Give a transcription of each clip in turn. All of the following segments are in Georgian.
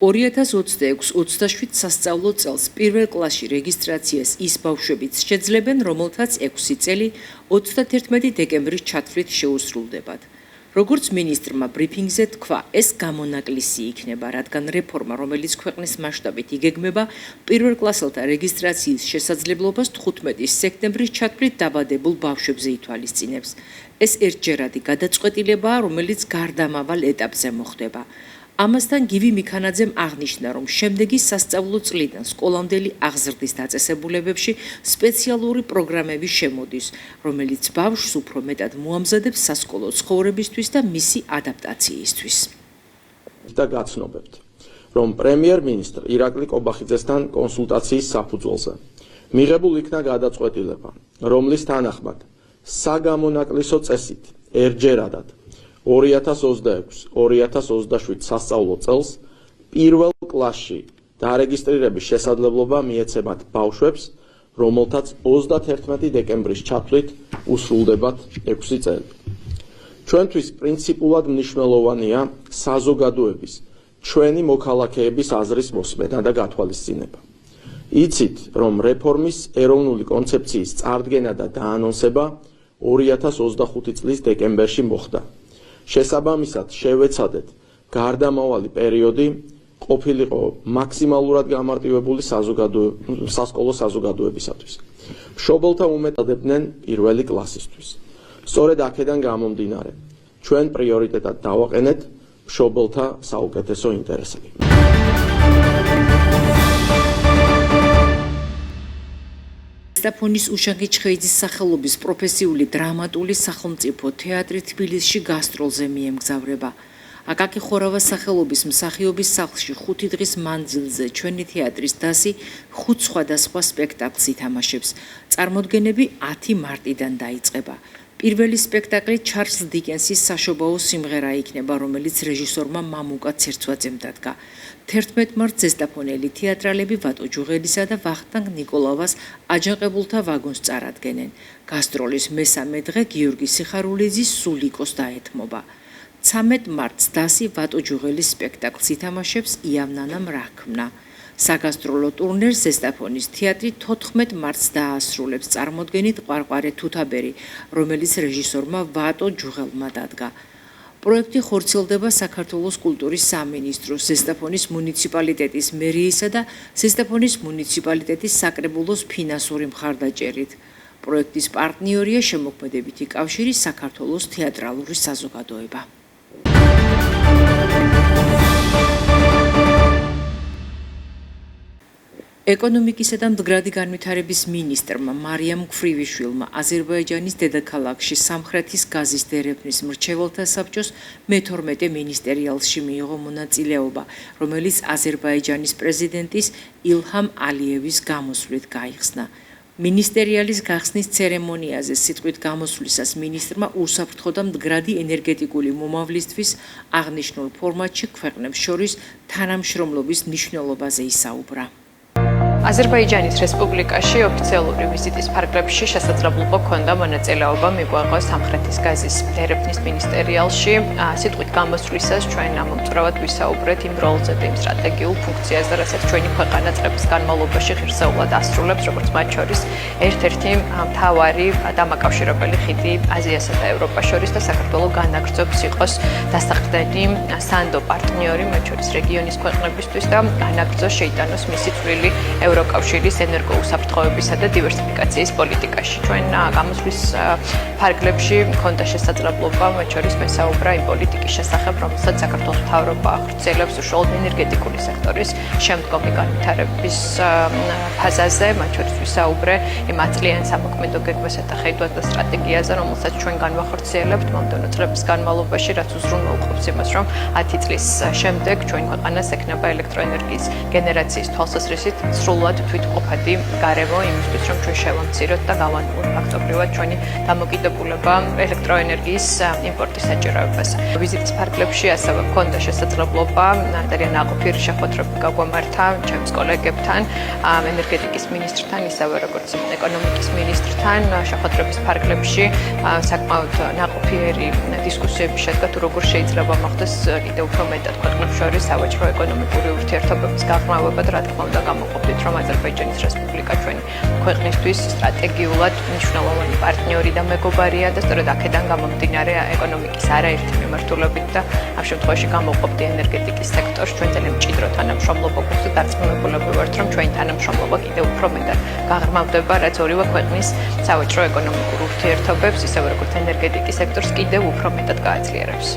2026-27 სასწავლო წელს პირველ კლასში რეგისტრაციას ის ბავშვებიც შეძლებენ, რომელთაც 6 წელი 31 დეკემბრის ჩათვლით შეუსრულდებათ. Როგორც მინისტრმა ბრიფინგზე თქვა, ეს გამონაკლისი იქნება, რადგან რეფორმა, რომელიც ქვეყნის მასშტაბით იგეგმება, პირველ კლასელთა რეგისტრაციის შესაძლებლობას 15 სექტემბრის ჩათვლით დაბადებულ ბავშვებზე ითვალისწინებს. ეს ერთჯერადი გადაწყვეტილებაა, რომელიც გარდამავალ ეტაპზე მოხდება. Ამასთან გივი მიქანაძემ აღნიშნა, რომ შემდეგი სასწავლო წლიდან სკოლამდელი აღზრდის დაწესებულებებში სპეციალური პროგრამები შემოდის, რომელიც ბავშვს უფრო მეტად მოამზადებს სასკოლო ცხოვრებისთვის და მისი ადაპტაციისთვის. და გაცნობებთ, რომ პრემიერ-მინისტრ ირაკლი კობახიძესთან კონსულტაციის საფუძველზე მიღებულ იქნა გადაწყვეტილება, რომლის თანახმად საგამონაკლისო წესით ერთჯერადად 2026-2027 სასწავლო წელს პირველ კლასში დარეგისტრირების შესაძლებლობა მიეცემათ ბავშვებს, რომელთაც 31 დეკემბრის ჩათვლით უსრულდებათ 6 წელი. ჩვენთვის პრინციპულად მნიშვნელოვანია საზოგადოების, ჩვენი მოქალაქეების აზრის მოსმენა და გათვალისწინება. იცით, რომ რეფორმის ეროვნული კონცეფციის წარდგენა და დაანონსება 2025 წლის დეკემბერში მოხდა. შესაბამისად შევეცადეთ გარდამავალი პერიოდი ყოფილიყო მაქსიმალურად გამარტივებული სასკოლო საზოგადოებისათვის. მშობელთა უმეტადებდნენ პირველი კლასისთვის. სწორედ აქედან გამომდინარე, ჩვენ პრიორიტეტად დავაყენეთ მშობელთა საუკეთესო ინტერესები. ზესტაფონის უშანგი ჩხეიძის სახელობის პროფესიული დრამატული სახელმწიფო თეატრი თბილისში გასტროლზე მიემგზავრება. აკაკი ხორავას სახელობის მსახიობის სახლში 5 დღის მანძილზე ჩვენი თეატრის დასი 5 სხვადასხვა სპექტაკლს ითამაშებს. წარმოდგენები 10 მარტიდან დაიწყება. პირველი სპექტაკლი ჩარლზ დიკენსის საშობაო სიმღერა იქნება, რომელიც რეჟისორმა მამუკა ცერცვაძემ დადგა. 11 მარტს ზესტაფონელი თეატრალები ვატო ჯუღელისა და ვახტანგ ნიკოლავას აჯანყებულთა ვაგონს წარადგენენ. გასტროლის მესამე დღე გიორგი სიხარულიძის სულიკოს დაეთმობა. 13 მარტს დასი ვატო ჯუღელის სპექტაკლს ითამაშებს იავნანამ რაქმნა. საგასტროლო ტურნეს ზესტაფონის თეატრი 14 მარტს დაასრულებს წარმოდგენით ყვარყვარე თუთაბერი, რომელიც რეჟისორმა ვატო ჯუღელმა დადგა. პროექტი ხორციელდება საქართველოს კულტურის სამინისტროს, ზესტაფონის მუნიციპალიტეტის მერიისა და ზესტაფონის მუნიციპალიტეტის საკრებულოს ფინანსური მხარდაჭერით. პროექტის პარტნიორია შემოქმედებითი კავშირი საქართველოს თეატრალური საზოგადოება. ეკონომიკისა და მდგრადი განვითარების მინისტრმა მარიამ ქვრივიშვილმა აზერბაიჯანის დედაქალაქში სამხრეთის გაზის დერეფნის მრჩეველთა საბჭოს მე-12 მინისტერიალში მიიღო მონაწილეობა, რომელიც აზერბაიჯანის პრეზიდენტის ილჰამ ალიევის გამოსვლით გაიხსნა. მინისტერიალის გახსნის ცერემონიაზე სიტყვით გამოსვლისას მინისტრმა უსაფრთხო და მდგრადი ენერგეტიკული მომავლისთვის აღნიშნულ ფორმატში ქვეყნებს შორის თანამშრომლობის მნიშვნელობაზე ისაუბრა. აზერბაიჯანის რესპუბლიკაში ოფიციალური ვიზიტის ფარგლებში შესაძლებლობა ჰქონდა მონაწილეობა მიგვაყო სამხრეთის გაზის დერეფნის მინისტერიალში. სიტყვით გამოსვლისას ჩვენ ამომწურავად ვისაუბრეთ იმ როლზე და იმ სტრატეგიულ ფუნქციაზე, რასაც ჩვენი ქვეყანა წლების განმავლობაში ღირსეულად ასრულებს, როგორც მათ შორის ერთ-ერთი მთავარი დამაკავშირებელი ხიდი აზიასა და ევროპას შორის და საქართველოს განაგრძობს იყოს დასაყრდენი სანდო პარტნიორი მათ შორის რეგიონის ქვეყნებისთვის და განაგრძოს შეიტანოს მისი წვლილი ევროკავშირის ენერგოუსაფრთხოებისა და დივერსიფიკაციის პოლიტიკაში. ჩვენ გამოსვლის ფარგლებში მქონდა შესაძლებლობა მათ შორის მესაუბრა იმ პოლიტიკის შესახებ, რომელსაც საქართველოს მთავრობა ახორციელებს უშუალოდ ენერგეტიკული სექტორის შემდგომი განვითარების ფაზაზე, მათ შორის ვისაუბრე იმ 10 წლიან სამოქმედო გეგმასა და ხედვას და სტრატეგიაზე, რომელსაც ჩვენ განვახორციელებთ მომდევნო წლების განმავლობაში, რაც უზრუნველყოფს იმას, რომ 10 წლის შემდეგ ჩვენ ქვეყანას ექნება ელექტროენერგიის გენერაციის თვალსაზრისით სრულ სრულად თვითმყოფადი გარემო იმისთვის, რომ ჩვენ შევამციროთ და გავანებოთ ფაქტობრივად ჩვენი დამოკიდებულება ელექტროენერგიის იმპორტის საჭიროებას. ვიზიტის ფარგლებში ასევე ჰქონდა შესაძლებლობა ძალიან ნაყოფიერი შეხვედრები გაგვამართა ჩემს კოლეგებთან, ენერგეტიკის მინისტრთან, ისევე როგორც ეკონომიკის მინისტრთან. შეხვედრების ფარგლებში საკმაოდ ნაყოფიერი დისკუსიები შედგა თუ როგორ შეიძლება მოხდეს კიდევ უფრო მეტად ქვეყნებს შორის სავაჭრო ეკონომიკური ურთიერთობების გაღრმავება და რა თქმა უნდა გამოყოფით, რომ აზერბაიჯანის რესპუბლიკა ჩვენი ქვეყნისთვის სტრატეგიულად მნიშვნელოვანი პარტნიორი და მეგობარია და სწორედ აქედან გამომდინარე ეკონომიკის არაერთი მიმართულებით და ამ შემთხვევაში გამოყოფდი ენერგეტიკის სექტორს ჩვენ ძალიან მჭიდრო თანამშრომლობა გვაქვს და დარწმუნებულები ვართ, რომ ჩვენი თანამშრომლობა კიდევ უფრო მეტად გაღრმავდება, რაც ორივე ქვეყნის სავაჭრო ეკონომიკურ ურთიერთობებს, ისევე როგორც ენერგეტიკის სექტორს კიდევ უფრო მეტად გააძლიერებს.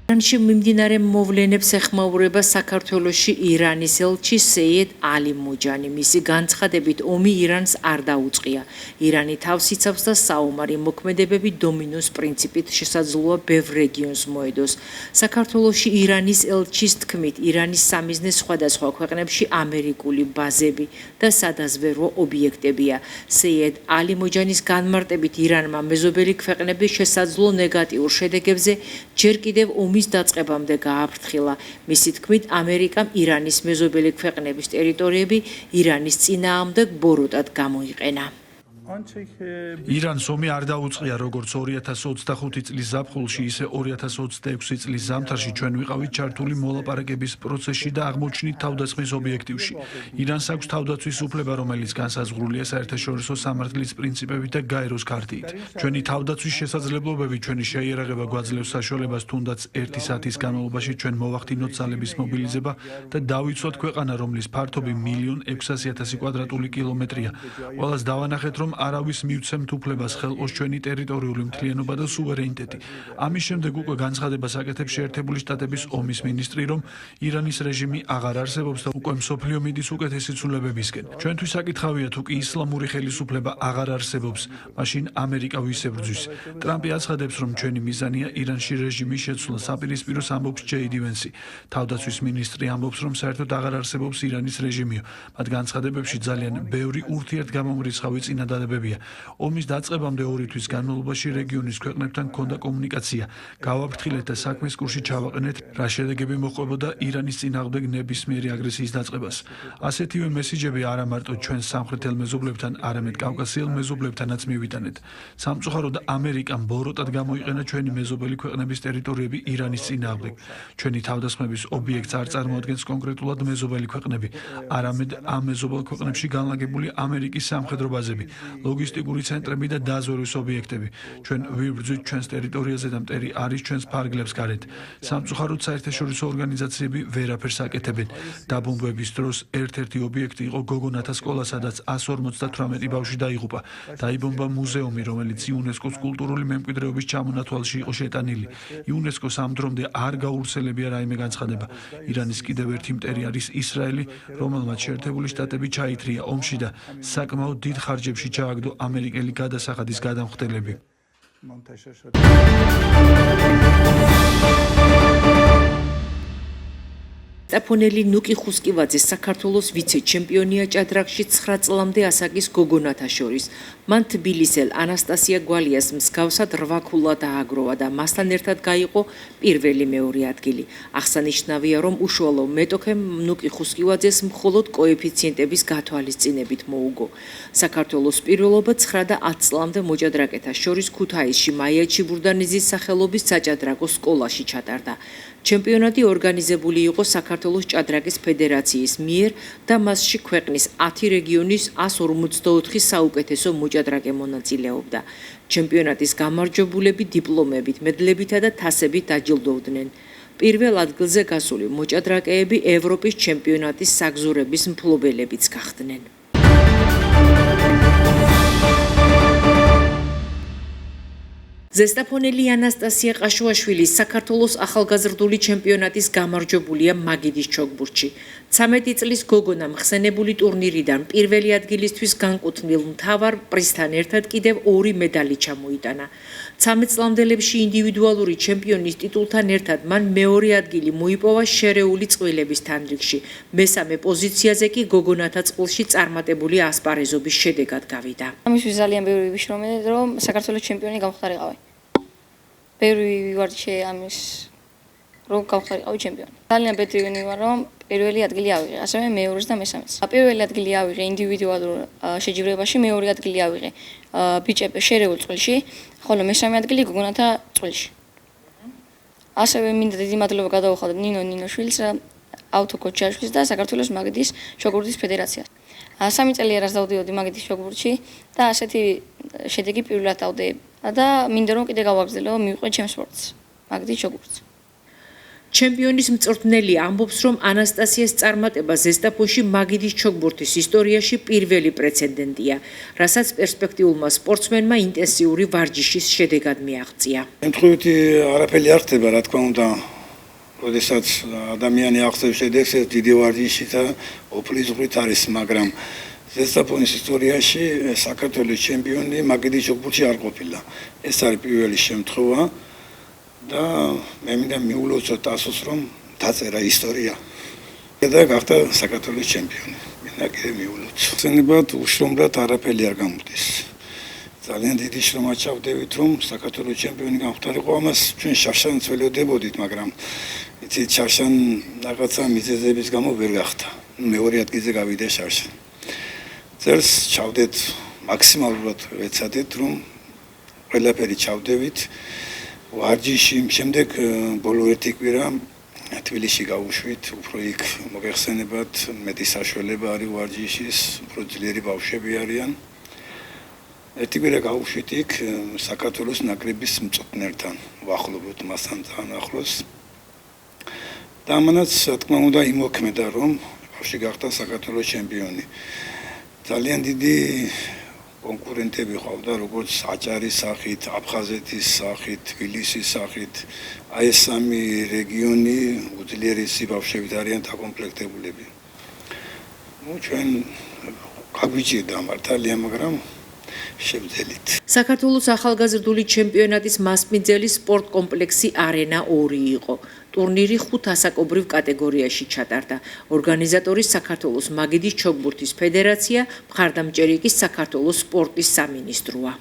ირანში მიმდინარე მოვლენებს ეხმაურება საქართველოში ირანის ელჩი სეიედ ალი მოჯანი. მისი განცხადებით, ომი ირანს არ დაუწყია. ირანი თავს იცავს და საომარი მოქმედებები დომინოს პრინციპით შესაძლოა ბევრ რეგიონს მოედოს. საქართველოში ირანის ელჩის თქმით, ირანის სამიზნე სხვადასხვა ქვეყნებში ამერიკული ბაზები და სადაზვერვო ობიექტებია. სეიედ ალი მოჯანის განმარტებით, ირანმა მეზობელი ქვეყნების შესაძლო ნეგატიურ შედეგებზე ჯერ კიდევ ომის დაწყებამდე გააფრთხილა. მისი თქმით, ამერიკამ ირანის მეზობელი ქვეყნების ტერიტორიები ირანის წინააღმდეგ ბოროტად გამოიყენა. ირანს ომი არ დაუწყია როგორც 2025 წლის ზაფხულში, ისე 2026 წლის ზამთარში ჩვენ ვიყავით ჩართული მოლაპარაკების პროცესში და აღმოჩნით თავდასხმის ობიექტივში. ირანს აქვს თავდაცვის უფლება, რომელიც განსაზღვრულია საერთაშორისო სამართლის პრინციპებით და გაეროს ქარტიით. ჩვენი თავდაცვის შესაძლებლობები ჩვენი შეიარაღება გვაძლევს საშუალებას თუნდაც 1 საათის განმავლობაში ჩვენ მოვახდინოთ ძალების მობილიზება და დავიცვათ ქვეყანა, რომლის ფართობი 1.600.000 კვადრატული კილომეტრია. ყველას დავანახეთ, რომ არავის მივცემთ უფლებას ხელყოს ჩვენი ტერიტორიული მთლიანობა და სუვერენიტეტი. ამის შემდეგ უკვე განცხადებას აკეთებს შეერთებული შტატების ომის მინისტრი, რომ ირანის რეჟიმი აღარ არსებობს და უკვე მსოფლიო მიდის უკეთესი ცვლილებებისკენ. ჩვენთვის საკითხავია, თუ კი ისლამური ხელისუფლება აღარ არსებობს, მაშინ ამერიკა ვის ებრძვის. ტრამპი აცხადებს, რომ ჩვენი მიზანია ირანში რეჟიმის შეცვლა. საპირისპიროს ამბობს ჯეიდი ვენსი. თავდაცვის მინისტრი ამბობს, რომ საერთოდ აღარ არსებობს ირანის რეჟიმიო. მათ განცხადებებში ძალიან ბევრი ურთიერთგამომრიცხავი წინადადებებია. ომის დაწყებამდე 2 თვის განმავლობაში რეგიონის ქვეყნებთან ჰქონდა კომუნიკაცია. გავაფრთხილეთ და საქმის კურსში ჩავაყენეთ, რა შედეგები მოჰყვებოდა ირანის წინააღმდეგ ნებისმიერი აგრესიის დაწყებას. ასეთივე მესიჯები არა მარტო ჩვენ სამხრეთელ მეზობლებთან, არამედ კავკასიელ მეზობლებთანაც მივიტანეთ. სამწუხაროდ ამერიკამ ბოროტად გამოიყენა ჩვენი მეზობელი ქვეყნების ტერიტორიები ირანის წინააღმდეგ. ჩვენი თავდასხმების ობიექტს არ წარმოადგენს კონკრეტულად მეზობელი ქვეყნები, არამედ ამ მეზობელ ქვეყნებში განლაგებული ამერიკის სამხედრო ბაზები, ლოგისტიკური ცენტრები და დაზვერვის ობიექტები. ჩვენ ვიბრძვით ჩვენს ტერიტორიაზე და მტერი არის ჩვენს ფარგლებს გარეთ. სამწუხაროდ საერთაშორისო ორგანიზაციები ვერაფერს აკეთებენ. დაბომბვების დროს ერთ-ერთი ობიექტი იყო გოგონათა სკოლა, სადაც 158 ბავშვი დაიღუპა. დაიბომბა მუზეუმი, რომელიც იუნესკოს კულტურული მემკვიდრეობის ჩამონათვალში იყო შეტანილი. იუნესკოს ამ დრომდე არ გაავრცელებია რაიმე განცხადება. ირანის კიდევ ერთი მტერი არის ისრაელი, რომელმაც შეერთებული შტატები ჩაითრია ომში და საკმაოდ დიდ ხარჯებში ჩააგდო ამერიკელი გადასახადის გადამხდელები. სტაფონელი ნუკი ხუსკივაძე საქართველოს ვიცე-ჩემპიონია ჭადრაკში 9 წლამდე ასაკის გოგონათა შორის. მან თბილისელ ანასტასია გვალიას მსგავსად 8 ქულა დააგროვა და მასთან ერთად გაიყო პირველი მეორე ადგილი. აღსანიშნავია, რომ უშუალო მეტოქემ ნუკი ხუსკივაძეს მხოლოდ კოეფიციენტების გათვალისწინებით მოუგო. საქართველოს პირველობა 9 და 10 წლამდე მოჭადრაკეთა შორის ქუთაისში მაია ჩიბურდანიძის სახელობის საჭადრაკო სკოლაში ჩატარდა. ჩემპიონატი ორგანიზებული იყო საქართველოს ჭადრაკის ფედერაციის მიერ და მასში ქვეყნის 10 რეგიონის 154 საუკეთესო მოჭადრაკე მონაწილეობდა. ჩემპიონატის გამარჯვებულები დიპლომებით, მედლებითა და თასებით დაჯილდოვდნენ. პირველ ადგილზე გასული მოჭადრაკეები ევროპის ჩემპიონატის საგზურების მფლობელებიც გახდნენ. ზესტაფონელი ანასტასია ყაშუაშვილის საქართველოს ახალგაზრდული ჩემპიონატის გამარჯვებულია მაგიდის ჩოგბურთში. 13 წლის გოგონა მხსენებული ტურნირიდან პირველი ადგილისთვის განკუთვნილ მთავარ პრიზთან ერთად კიდევ 2 მედალი ჩამოიტანა. 13 წლამდელებში ინდივიდუალური ჩემპიონის ტიტულთან ერთად მან მეორე ადგილი მოიპოვა შერეული წყვილების თანრიგში. მესამე პოზიციაზე კი გოგონათა წყვილში წარმატებული ასპარეზობის შედეგად გავიდა. ამისთვის ძალიან ბევრი ვიშრომე, რომ საქართველოს ჩემპიონი გამხდარიყავი. ბევრი ვივარჩე ამის რომ გავხდარიყავი ჩემპიონი. ძალიან პეტრიანი ვარ, რომ პირველი ადგილი ავიღე, ასევე მეორეს და მესამეც. პირველი ადგილი ავიღე ინდივიდუალურ შეჯიბრებაში, მეორე ადგილი ავიღე ბიჭების შერეულ წყვილში, ხოლო მესამე ადგილი გოგონათა წყვილში. ასევე მინდა დიდი მადლობა გადავუხადოთ ნინო ნინოშვილს, ავტოკოჩაშვილს და საქართველოს მაგიდის შოგურთის ფედერაციას. 3 წელი არას დავდიოდი მაგიდის შოგურთში და ასეთი შედეგი პირველად ავდე და მინდა რომ კიდე გავაგრძელო, მივყვე ჩემს სპორტს, მაგიდის შოგურთს. ჩემპიონის მწვრთნელი ამბობს, რომ ანასტასიას წარმატება ზესტაფონში მაგიდის ჩოგბურთის ისტორიაში პირველი პრეცედენტია, რასაც პერსპექტიულმა სპორტსმენმა ინტენსიური ვარჯიშის შედეგად მიაღწია. შემთხვევითი არაფერი არ ხდება, რა თქმა უნდა, როდესაც ადამიანი აღწევს შედეგს, დიდი ვარჯიში და ოპლიზმით არის, მაგრამ ზესტაფონის ისტორიაში საქართველოს ჩემპიონი მაგიდის ჩოგბურთში არ ყოფილა. ეს არის პირველი შემთხვევა. და მე მინდა მიულოცოთ ასოს, რომ დაწერა ისტორია და გახდა საქართველოს ჩემპიონი. მინდა კიდე მიულოცო. ხსენებად უშრომლად არაფერი არ გამოდის. ძალიან დიდი შრომა ჩავდებით, რომ საქართველოს ჩემპიონი გამხდარიყო. ამას ჩვენ შარშანს ველოდებოდით, მაგრამ იცით, შარშან რაღაცა მიზეზების გამო ვერ გახდა. მეორე ადგილზე გავიდა შარშან. წერს ჩავდეთ მაქსიმალურად ვეცადეთ, რომ ყველაფერი ჩავდებით. ვარჯიში შემდეგ ბოლო ერთი კვირა თბილისში გავუშვით, უფრო იქ მოგეხსენებათ, მეტი საშუალება არის ვარჯიშის, უფრო ძლიერი ბავშვები არიან. ერთი კვირა გავუშვით იქ საქართველოს ნაკრების მწვრთნელთან, ვახლობოთ მასთან ძალიან ახლოს. და ამანაც, რა თქმა უნდა, იმოქმედა, რომ ბავშვი გახდა საქართველოს ჩემპიონი. ძალიან დიდი კონკურენტები ყავდა, როგორც აჭარის სახით, აფხაზეთის სახით, თბილისის სახით. აი ეს 3 რეგიონი უძლიერესი ბავშვებით არიან დაკომპლექტებულები. ჩვენ გაგვიჭირდა მართალია, მაგრამ შევძელით. საქართველოს ახალგაზრდული ჩემპიონატის მასპინძელი სპორტ კომპლექსი არენა 2 იყო. ტურნირი 5 ასაკობრივ კატეგორიაში ჩატარდა. ორგანიზატორი საქართველოს მაგიდის ჩოგბურთის ფედერაცია, მხარდამჭერი კი საქართველოს სპორტის სამინისტროა.